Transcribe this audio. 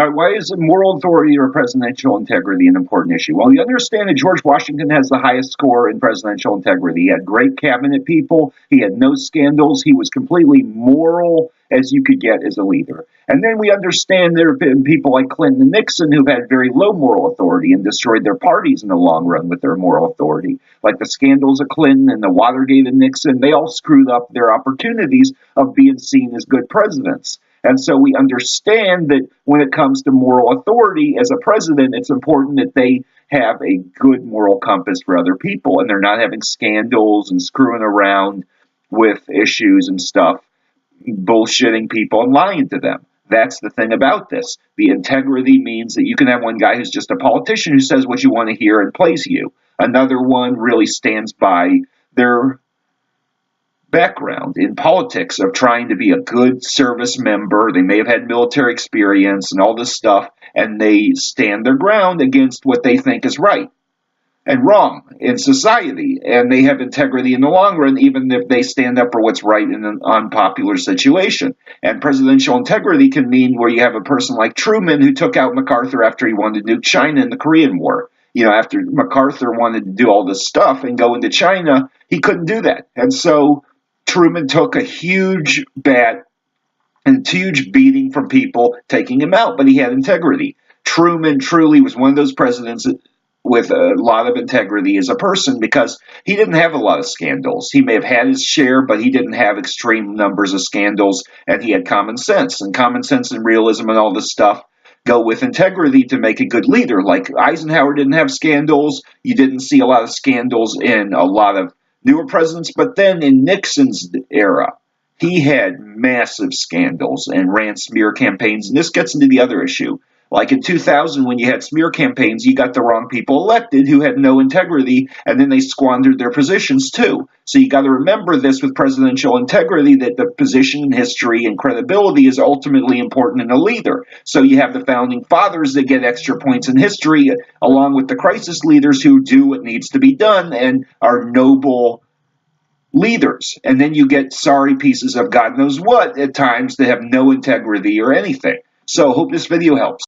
Why is moral authority or presidential integrity an important issue? Well, you understand that George Washington has the highest score in presidential integrity. He had great cabinet people. He had no scandals. He was completely moral as you could get as a leader. And then we understand there have been people like Clinton and Nixon who've had very low moral authority and destroyed their parties in the long run with their moral authority. Like the scandals of Clinton and the Watergate of Nixon, they all screwed up their opportunities of being seen as good presidents. And so we understand that when it comes to moral authority as a president, it's important that they have a good moral compass for other people and they're not having scandals and screwing around with issues and stuff, bullshitting people and lying to them. That's the thing about this. The integrity means that you can have one guy who's just a politician who says what you want to hear and plays you. Another one really stands by their background in politics of trying to be a good service member. They may have had military experience and all this stuff, and they stand their ground against what they think is right and wrong in society, and they have integrity in the long run, even if they stand up for what's right in an unpopular situation. And presidential integrity can mean where you have a person like Truman who took out MacArthur after he wanted to nuke China in the Korean War. You know, after MacArthur wanted to do all this stuff and go into China, he couldn't do that. And so Truman took a huge bat and huge beating from people taking him out, but he had integrity. Truman truly was one of those presidents with a lot of integrity as a person because he didn't have a lot of scandals. He may have had his share, but he didn't have extreme numbers of scandals, and he had common sense. And common sense and realism and all this stuff go with integrity to make a good leader. Like Eisenhower didn't have scandals. You didn't see a lot of scandals in a lot of newer presidents, but then in Nixon's era, he had massive scandals and ran smear campaigns. And this gets into the other issue. Like in 2000, when you had smear campaigns, you got the wrong people elected who had no integrity, and then they squandered their positions too. So you got to remember this with presidential integrity, that the position in history and credibility is ultimately important in a leader. So you have the founding fathers that get extra points in history, along with the crisis leaders who do what needs to be done and are noble leaders. And then you get sorry pieces of God knows what at times that have no integrity or anything. So hope this video helps.